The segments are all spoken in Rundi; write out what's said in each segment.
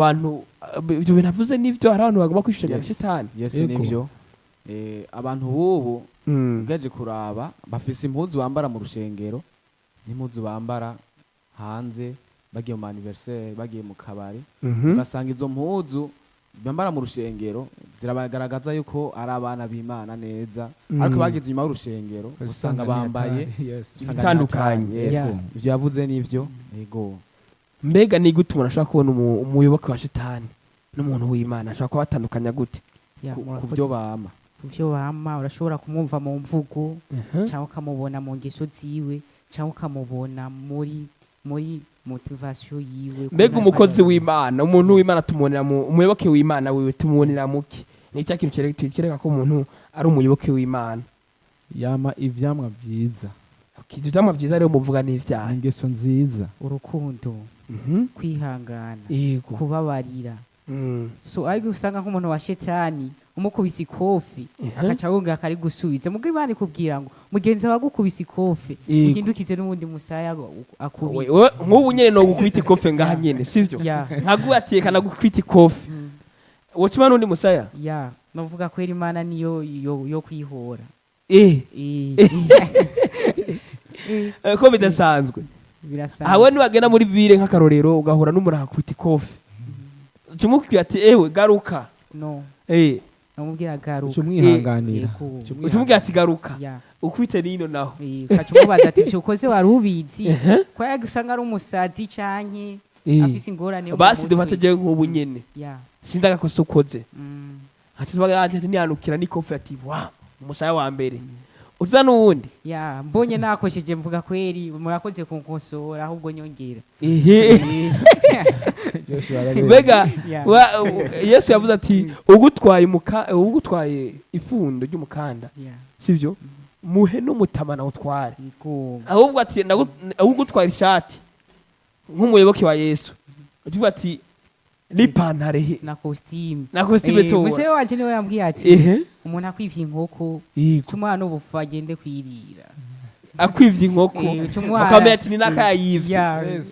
abantu ibyo bintu avuze n'ivyo hari abantu bagomba kwishanya Yes. shitani. Yes Yego. nivyo. Abantu bubu ugaje kuraba bafise impuzu bambara mu rushengero n'impuzu bambara hanze bagiye mu anniversaire bagiye mu kabari ugasanga izo mpuzu bambara mu rushengero zirabagaragaza yuko ari abana b'Imana neza ariko bagize inyuma y'urushengero usanga bambaye usanga Bitandukanye. ni hatari. Yes. Yeah. Ivyo yavuze nivyo yego Mbega ni gute umuntu ashobora kubona umuyoboke wa shitani n'umuntu w'Imana ashobora kuba batandukanya gute? Ya, ku murakoze. byo bama Ku byo bama urashobora kumwumva mu mvugo cyangwa ukamubona mu ngeso ziwe cyangwa ukamubona muri motivation yiwe. Mbega umukozi w'Imana, umuntu w'Imana tumubonera mu umuyoboke w'Imana wiwe tumubonera muki? Ni cya kintu cyereka ko umuntu ari umuyoboke w'Imana. yama ivyamwa vyiza, Ibyo byamwa byiza rero muvuga n'ivyaha. ingeso nziza. urukundo, kwihangana, Yego. kubabarira. So ariko usanga nk'umuntu wa shetani umukubise ikofi akaca wongera akari gusubiza mugo Imana ikubwira ngo mugenzi wawe agukubise ikofi Yego. uhindukize n'ubundi musaya akubise. Nk'ubu nyene no gukubita ikofe ngaha nyene sivyo? Ya. Nkaguatiye kana gukubita ikofe. Wocuma n'undi musaya? Ya, novuga ko Imana niyo yo kwihora. Ko bidasanzwe. Birasanzwe. Ahawe niwagenda muri ville nk'akarorero ugahura n'umuntu akubita ikofe. Cumukwiye ati ewe garuka. No, namubwira garuka. Ucumwihanganira. Yego. Ucumubwira ati garuka. Ya. Ukwite nino naho. Kacumubaza ati ukoze wari ubizi ko yagusanga ari umusazi canke afise ingorane yo mu Basi mutwe. dufate je nk'ubu nyene. Ya. Sindaga ko sokoze. Mm. Ati tubaga ati nihanukira n'ikofe ati wa umusaya wa mbere. Uza n'uwundi. Ya, mbonye nakosheje mvuga kweri murakoze kunkosora ahubwo nyongera. Mbega Ya. Yesu yavuze ati ugutwaye ifundo ry'umukanda Ya. sivyo muhe n'umutamana utware Yego. ahubwo ati ugutwara ishati nk'umuyoboke wa Yesu uvuga ati n'ipantare Na costume. na costume tora Musore wanje niwe yambwiye ati umuntu akwivye inkoko yego cumwana ubufu agende kwirira. akwivye inkoko Cumwana. akamenya ati ni nakayivye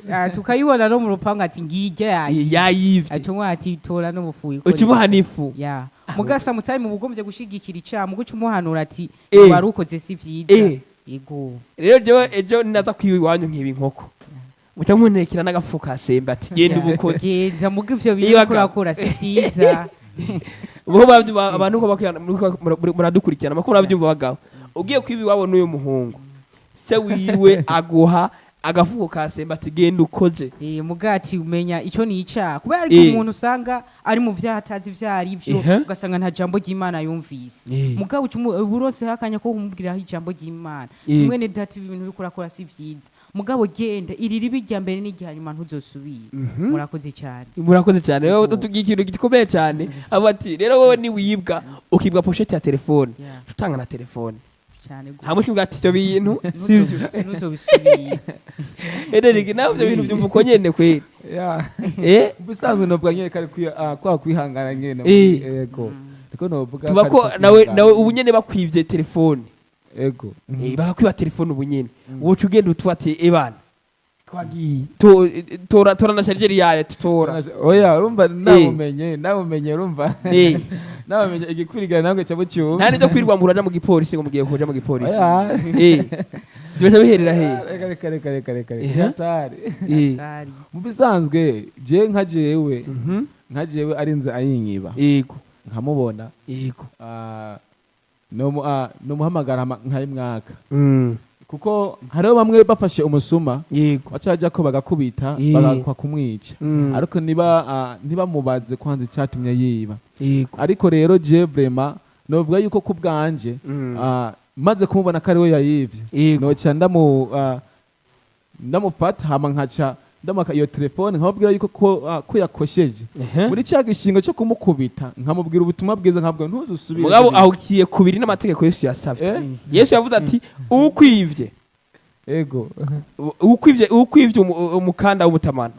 Ya. Tukayibona no mu rupangu ati ngijya yayi. yayivye Acumwana ati tora n'ubufu. ukimuha n'ifu Ya. Mugasa mutayi mu bugombye gushigikira icamu guca umuhanura ati Eh. wari ukoze si vyiza. Yego. rero jewe ejo ninaza kwiba iwanyu nkiba inkoko utamwonekera n'agafuka semba ati genda ubukoze Genza mugo ivyo bintu Iwaga. kurakora si vyiza. bo abantu ko muradukurikirana makuru abyumva bagabo ugiye kwiba iwabo n'uyu muhungu se wiwe aguha agafuko ka semba ati genda ukoze Mugati umenya ico ni ica kubera Eh. ariko umuntu usanga ari mu vyatazi vyari ivyo Ihe. ugasanga nta jambo ry'Imana yumvise. Mugabo uburonse hakanya ko kumubwira ijambo ry'Imana. Eh. Kimwe dati ibintu uri kurakora si vyiza. Mugabo genda iri ribi rya mbere n'igihanyuma ntuzosubira. Murakoze cyane. murakoze cyane rero tugiye ikintu gikomeye cyane aba ati rero wowe ni wibwa ukibwa pochette ya telefone Yeah. tutanga na telefone Cyane gose. hamwe cyumva ati ibyo bintu sivyo Ntuzobisubira. Ederike nawe ibyo bintu byumva uko nyene kweri Ubusanzwe novuga nyene kari kwa kwihangana nyene. Eh. Yego. Niko novuga. tuba ko nawe ubu nyene bakwivye telefone Yego. bakakwiba telefone ubu nyene woca ugenda utwate ebana twagiye tora na charger yayo tutora Oya urumva nabumenye urumva. Nabumenye igikurigana nabwo cyabo cyo. nta nizo kwirwa mu raja mu gipolisi ngo mugiye kuja mu gipolisi Oya. byo biherera he Reka. Eh. Hatari. Sari. Mu bisanzwe je nka jewe ari nze ayinyiba yego nkamubona yego no muhamagara nkayi mwaka kuko hariho bamwe bafashe umusuma yego bacaja ko bagakubita Eh. bagakwa kumwica Mm. ariko niba mubaze kwanza icyatumye yiba yego ariko rero je vraiment novuga yuko ku bwanje maze kumubona ko ari we yayivye yego noca ndamufata hama nkaca ndamaka iyo telefone nkamubwira yuko ko yakosheje muri cya gishingo cyo kumukubita nkamubwira ubutumwa bwiza nkabwo ntuzusubire mugabo ahukiye kubiri n'amategeko Yesu yasavye Yesu yavuze ati ukwivye ego ukwivye umukanda w'umutamana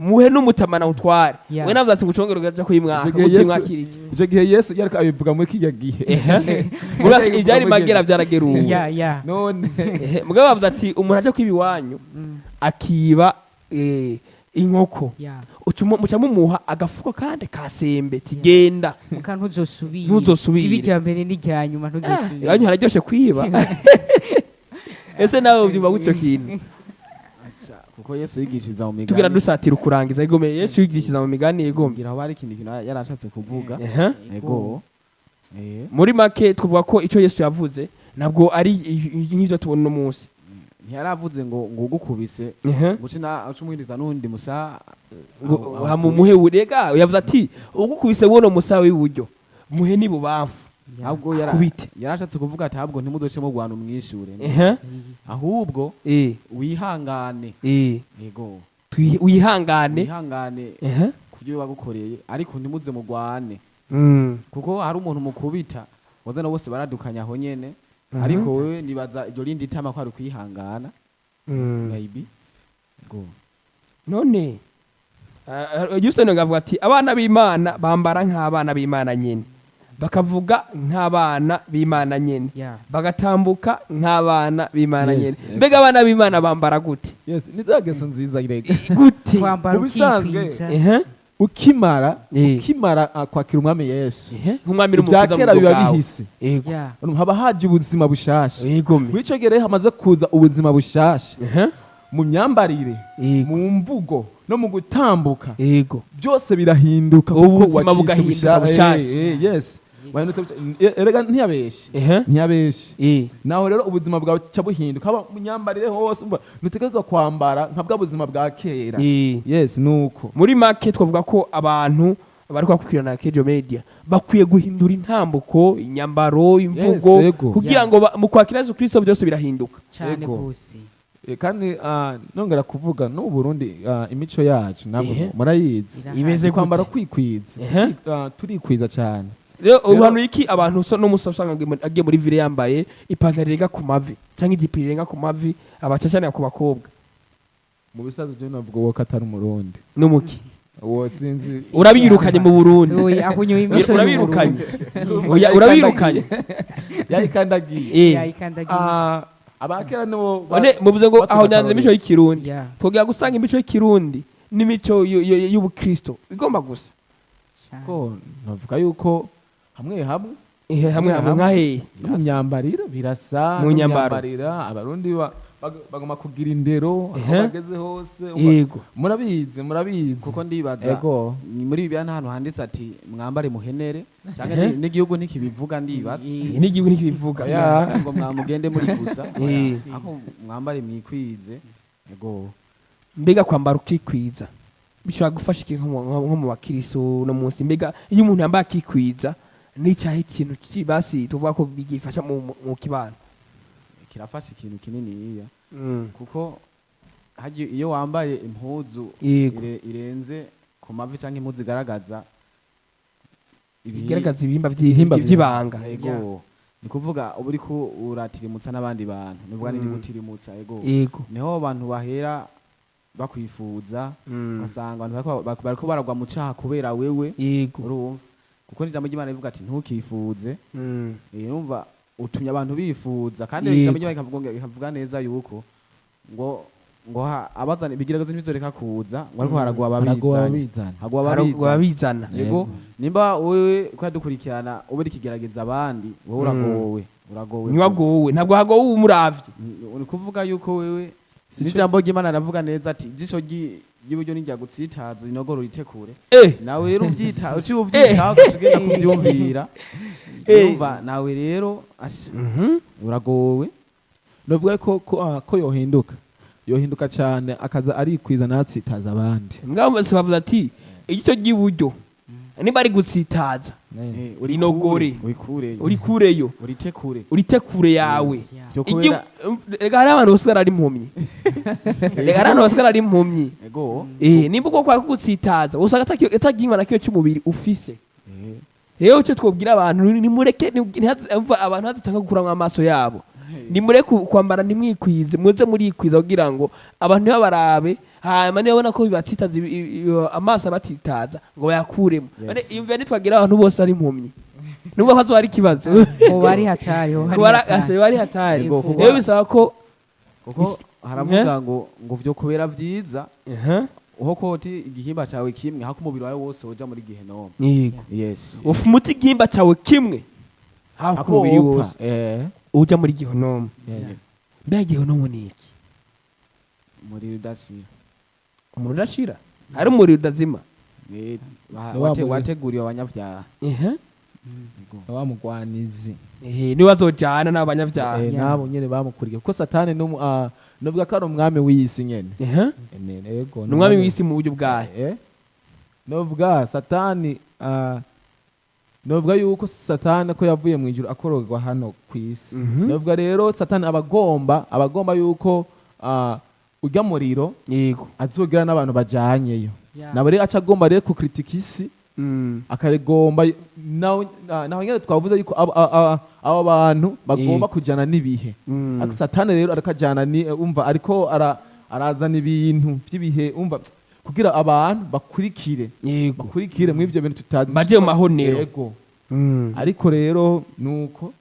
muhe n'umutamana utware Yeah. we navuze ati ngucongere ugaja kuyimwaka Ico gihe utimwakirike icyo gihe Yesu yariko abivuga muri kijya gihe ibyari magera byarageruwe Ya. none mugabo bavuze ati umuntu aje kwiba iwanyu akiba inkoko ya muca mumuha agafuko kandi kasembe tigenda muka ntuzosubire Ntuzosubire. ibi rya mbere n'irya nyuma ntuzosubire yanyu hararyoshe kwiba ese nawe ubyumva gutyo kintu kuko Yesu yigishiriza mu migani tugira dusatira ukurangiza igomeye Yesu yigishiza mu migani yegomye ngira aho hari ikindi kintu yarashatse kuvuga Ehe. ego muri make twavuga ko icyo Yesu yavuze ntabwo ari nk'ibyo tubona uno munsi ntiyaravuze ngo ugukubise Ehe. ucumwiriza n'undi musa hamumuhe urega yavuze ati ugukubise wono musawe w'iburyo muhe n'ibubamfu ahubwo kubite. yarashatse kuvuga ati ahubwo ntimudoce mu Rwanda umwishure Ehe. ahubwo Eh. wihangane Eh. ego wihangane wihangane Ehe. kubyo bagukoreye ariko ntimuze mugwane Mm. kuko hari umuntu mukubita wazana bose baradukanya aho nyene ariko wewe nibaza iryo rindi tama ko ari kwihangana Mm. maybe go none Houston ngavuga ati abana b'Imana bambara nk'abana b'Imana nyene bakavuga nk'abana b'Imana nyene ya bagatambuka nk'abana b'Imana Yes, nyene yes. mbega abana b'Imana bambara gute yes ni za ngeso nziza irega gute kwambara mu bisanzwe, ukikwiza Ehe. ukimara kwakira umwami Yesu Ehe. nk'umwami ibya n'umukiza kera mu biba bwawe bihise yego ya haba haje ubuzima bushasha yegome w'ico gihe hamaze kuza ubuzima bushasha Ehe. mu myambarire yego mu mvugo no mu gutambuka yego byose birahinduka Ubuzima bugahinduka bushasha. yes wahindutse erega ntiyabeshe Ehe. ntiyabeshe naho rero ubuzima bwawe ca buhinduka haba mu myambarire hose umva ntutegerezwa kwambara nka bwa buzima bwa kera yes nuko muri make twavuga ko abantu bari kwakurikirana Kejo Media bakwiye guhindura intambuko inyambaro imvugo yego. kugira ngo mu kwakira Yesu Kristo byose birahinduka cyane Ego. gose kandi nongera kuvuga no mu Burundi imico yacu Ehe. ntabwo murayizi Irahari. imeze kwambara gute kwikwiza Ehe. turikwiza cyane rero ubuhanuye iki abantu n'umusa usanga agiye muri ville yambaye ipantaro irenga ku mavi cyangwa ijipo irenga ku mavi abacacanira ku bakobwa mu bisazo byo navuga wowe ko atari umurundi n'umuki uwo sinzi urabirukanye mu Burundi oya ahunyoye imico urabirukanye Oya, urabirukanye yayikandagiye yayikandagiye abakera nibo none muvuze ngo aho nyanze baturuka imico y'ikirundi ya twogera gusanga imico y'ikirundi n'imico y'ubukristo igomba gusa ko navuga yuko hamwe hamwe hamwe hamwe nka hehe no mu myambarire birasa Mu no nyambaro. myambarira abarundi bagomba kugira indero aho Ehe. bageze hose yego murabizi kuko ndibaza ego ni muri bibiliya n'ahantu handitse ati mwambare muhenere cyangwa Ehe. n'igihugu ntikibivuga ndibaza n'igihugu ntikibivuga Ya. ati ngo mwamugende muri gusa Eh. aho mwambare mwikwize ego mbega kwambara ukikwiza bishobora gufasha iki nko mu bakiriso no munsi mbega iyo umuntu yambaye akikwiza n'icyahe ikintu kibasi tuvuga ko bigifasha mu kibano kirafasha ikintu kinini iya kuko iyo wambaye impuzu yego irenze ku mavi cyangwa impuzu igaragaza igaragaza ibihimba Ibihimba by'ibanga ego ni kuvuga uba uri uratirimutsa n'abandi bantu nivuga niri gutirimutsa ego yego niho abantu bahera bakwifuza ugasanga abantu bariko baragwa mu caha kubera wewe yego urumva kuko n'ijambo ry'Imana rivuga ati ntukifuze urumva utumye abantu bifuza kandi Yego. ijambo ry'Imana rikavuga neza yuko ngo abazana ibigeragezo ntibizoreka kuza ngo ariko haragwa ababizana hagwa ababizana yego nimba wewe kwadukurikirana uba uri kigerageza abandi wowe uragowe ntiwagowe ntabwo hagowe umuravye uri kuvuga yuko wewe n'ijambo ry'Imana ravuga neza ati ijisho ry'iburyo nijya gutsitaza inogoro ritekure nawe rero uvyita uvyitaho ugenda kuvyumvira urumva nawe rero uragowe novuga ko yohinduka cyane akaza arikwiza natsitaza abandi mbwa bose bavuze ati igice ry'iburyo niba ari gutsitaza inogore urikureyo uritekure yawe reka hari abantu basigara ari impumyi nimba uko kwa kugutsitaza usanga atagiye na kiyo cy'umubiri ufise rero icyo twabwira abantu nimureke abantu hadatanga gukuramwo amaso yabo nimureke kwambara ntimwikwize muze murikwiza kugira ngo abantu ntibabarabe hanyuma nibabona ko bibatsitaza amaso abatitaza ngo bayakuremo imvira nitwagira abantu bose ari impumyi nubwo ko ari ikibazo bari hatari bari hatari rero bisaba ko kuko haravuga ngo vyo kubera vyiza uhokoti igihimba cawe kimwe hako umubiri wawe wose woja muri gehenomu. yego Yes. ufumuta igihimba cyawe kimwe hafi Ako umubiri wopfa. wose uja muri gihonomu. Yes. mbega gihonomu ni iki? Umuriro udashira. umuriro udashira ari umuriro udazima. Ni wa muriro. wateguriwe abanyavyaha. Ehe. wa mugwanizi niwe azojana n'abanyavyaha. nabo nyene bamukurikiye kuko satani nubwo ko ari umwami w'iyisi nyene Ehe. yego ni umwami w'isi mu buryo bwayo. novuga satani novuga yuko satani ko yavuye mu ijuru akororwa hano ku isi. novuga rero satani abagomba yuko urya muriro yego azogira n'abantu bajanyeyo. Yeah. nabo rero aca agomba rero kukritika isi akaregomba naho nyene twavuze yuko abo bantu bagomba kujana n'ibihe. ariko satani rero arakajana umva ariko arazana ibintu by'ibihe umva kugira abantu bakurikire yego mu ivyo bintu tutazi baje mu mahonero. yego ariko rero nuko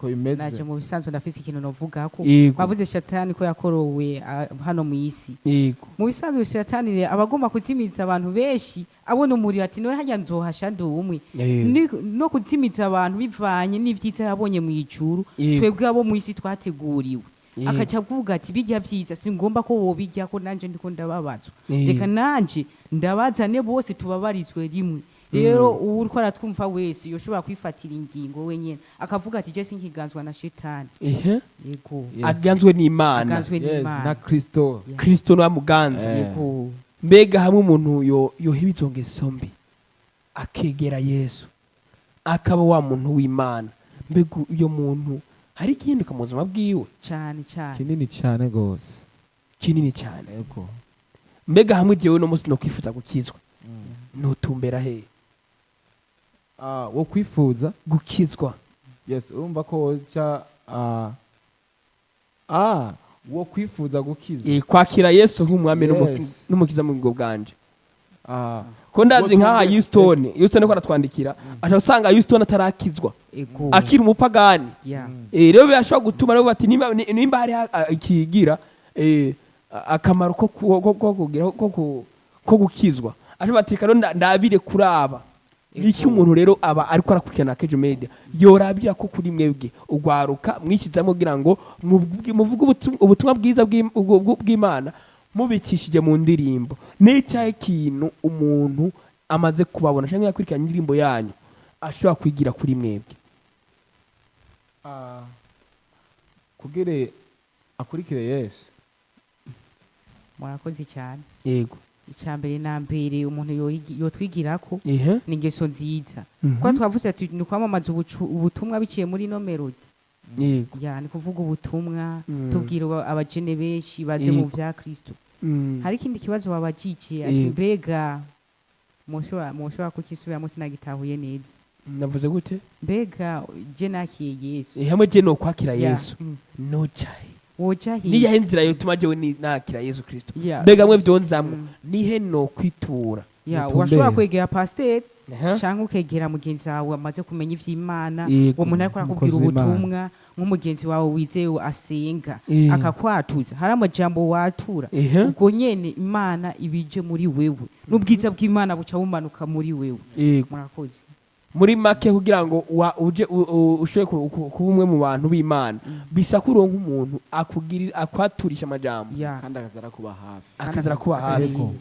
bimeze. naje mu bisanzwe ndafise ikintu novuga ko Yego. bavuze shatani ko yakorowe hano mu isi. yego mu bisanzwe shatani rero abagomba kuzimiza abantu benshi abona umuriro ati none harya nzohasha ndi umwe. no kuzimiza abantu bivanye n'ivyiza yabonye mu ijuru Yego. twebwe abo mu isi twateguriwe. akaca kuvuga ati bijya vyiza singomba ko wobijya ko nanje ndiko ndababazwa. reka nanje ndabazane bose tubabarizwe rimwe. rero uriko aratwumva wese yoshobora kwifatira ingingo wenyene akavuga ati je sinkiganzwa na shetani. ehe yego Yes. aganzwe n'Imana. aganzwe Yes, n'Imana. na Kristo. Kristo niwe amuganza. yego mbega hamwe umuntu yoheba izo ngeso mbi akegera Yesu akaba wa muntu w'Imana, mbega uyo muntu hari igihinduka mu buzima bwiwe cyane cyane kinini cyane gose. kinini cyane. yego mbega hamwe jewe no musi no kwifuza gukizwa notumbera he? wo kwifuza gukizwa. yes urumva ko cha wo kwifuza gukiza. kwakira Yesu nk'umwami Yes. n'umukiza mu bwo bwanje. ko Ubwo ndazi nk'aha tumwe- Houston ko aratwandikira ashaka usanga Houston atarakizwa yego akiri umupagani. ya rero birashobora gutuma rero bati nimba hari ikigira akamaro ko kugira ko gukizwa ashobora ati rero ndabire kuraba niki umuntu rero aba ariko arakurikirana Kejo Media yorabira ko kuri mwebwe ugwaruka mwishizamo kugira ngo muvuge ubutumwa bwiza bw'Imana mubikishije mu ndirimbo. N'icyahe kintu umuntu amaze kubabona cyangwa yakurikirana indirimbo yanyu ashobora kwigira kuri mwebwe kugire akurikire Yesu. murakoze cyane. yego icyambere na mbere umuntu yotwigirako ehe ni ingeso nziza. kuko twavuze ati ni kwamamaza ubutumwa biciye muri no melody. yego ya ni kuvuga ubutumwa tubwira abajene benshi baze mu vya Kristo. hari ikindi kibazo babajikiye ati mbega mushobora kukisubira munsi nagitahuye neza. navuze gute? mbega je nakiye Yesu hamwe je no kwakira Ya, Yesu no cyahe woja niyahe nzira yotuma jewe nakira Yesu Kristo? Ya. mbega mwe vyonzamwo nihe no kwitura? ya Mutumbere. washobora kwegera pasteur Aha. cyangwa ukegera mugenzi wawe amaze kumenya ivy'Imana. Yego. uwo muntu ariko arakubwira Umukozi w'Imana. ubutumwa nk'umugenzi wawe wizeye asenga Eh. akakwatuza hari amajambo watura Ehe. ubwo nyene Imana ibije muri wewe n'ubwiza bw'Imana buca bumanuka muri wewe. Yego. murakoze. muri make kugira ngo uje ushoboye kuba umwe mu bantu b'Imana bisa kuronka umuntu akwaturisha amajambo ya kandi akazara kuba hafi. akazara kuba hafi. Yego.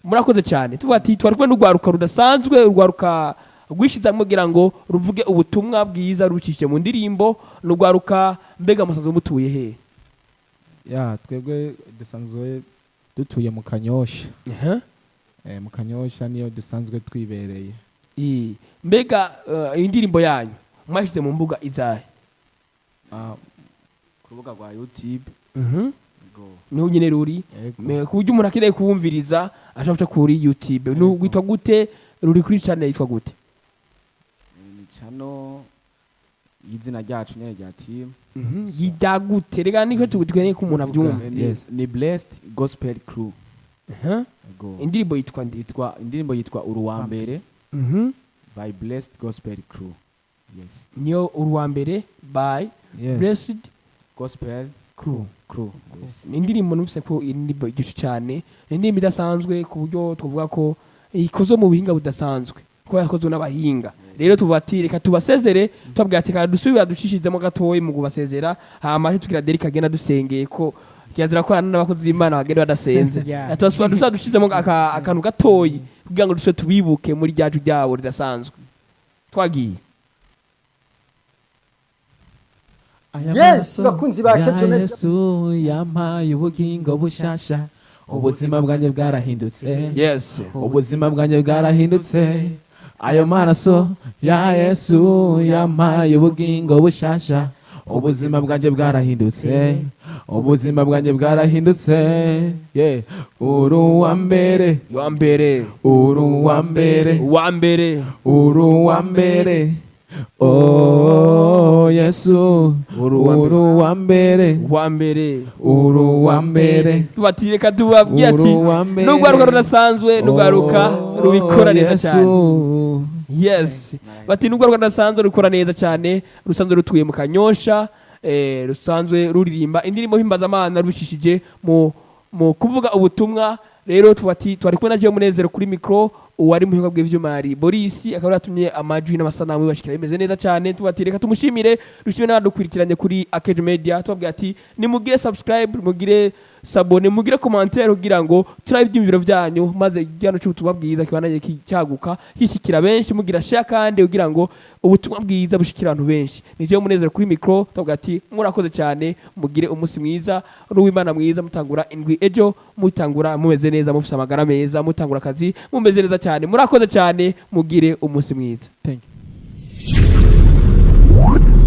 murakoze cyane tuvuga ati twari kumwe n'urwaruka rudasanzwe urwaruka rwishizamwe kugira ngo ruvuge ubutumwa bwiza rucishe mu ndirimbo. n'urwaruka mbega musanzwe mutuye he? ya twebwe dusanzwe dutuye mu Kanyosha. Aha. mu Kanyosha niyo dusanzwe twibereye. mbega indirimbo yanyu mwashyize mu mbuga izahe? ku rubuga rwa YouTube. Go. niho nyine ruri Yego. ku buryo umuntu akeneye kuwumviriza ashobora guca kuri YouTube. Rwitwa gute? ruri kuri channel yitwa gute? Ni channel y'izina ryacu nyene rya team. yijya gute? rega niko tukeneye ko umuntu abyumva. Yes. Ni Blessed Gospel Crew. Aha. Go. indirimbo yitwa ndi? Indirimbo yitwa Uruwambere by Blessed Gospel Crew. Yes. niyo uruwa mbere by Yes. Blessed Gospel Crew. Crew, yes. ni indirimbo numvise ko iyi ndirimbo igisha cyane ni indirimbo idasanzwe ku buryo tuvuga ko ikozwe mu buhinga budasanzwe kuko yakozwe n'abahinga rero tuvuga ati reka tubasezere tubabwira ati kandi dusubira dushishizemo gatoyi mu kubasezera hama tukira Derek agenda dusengeye ko kirazira ko n'abakozi b'Imana bagenda badasenze Yeah. atubasubira dushizemo akantu gatoyi kugira ngo dushe tubibuke muri ryacu ryabo ridasanzwe twagiye Yes, bakunzi ba Kejonet. Yesu yampaye ubugingo bushasha ubuzima bwanjye bwarahindutse yes ubuzima bwanjye bwarahindutse ayo maraso ya Yesu yampaye ubugingo bushasha ubuzima bwanjye bwarahindutse ubuzima bwanjye bwarahindutse yeah uruwa mbere wa mbere uruwa mbere wa mbere uruwa mbere oh Yesu uruwa mbere wa mbere uruwa mbere bati reka tubabwire ati Uruwa mbere. n'urwaruka rudasanzwe n'urwaruka rubikora neza cyane Yesu. yes bati n'urwaruka rudasanzwe rukora neza cyane rusanzwe rutuye mu Kanyosha rusanzwe ruririmba indirimbo himbazamana rubishishije mu kuvuga ubutumwa rero tubati twari kumwe na Jean Munezero kuri micro uwari muhinga bw'ivyuma ari Boris akaba yatumye amajwi n'amasanamu bashikira bimeze neza cyane tubati reka tumushimire rushime n'abadukurikiranye kuri Akejo Media tubabwira ati nimugire subscribe mugire sabone mugire commentaire kugira ngo turabe ibyumviro byanyu maze igihano cy'ubutumwa bwiza kibanaye cyaguka hishikira benshi mugira share kandi kugira ngo ubutumwa bwiza bushikira abantu benshi nivyo Munezero kuri micro tubabwira ati murakoze cyane mugire umunsi mwiza n'uw'Imana mwiza mutangura indwi ejo mutangura mumeze neza mufite amagara meza mutangura akazi mumeze neza cyane murakoze cyane mugire umunsi mwiza Thank you.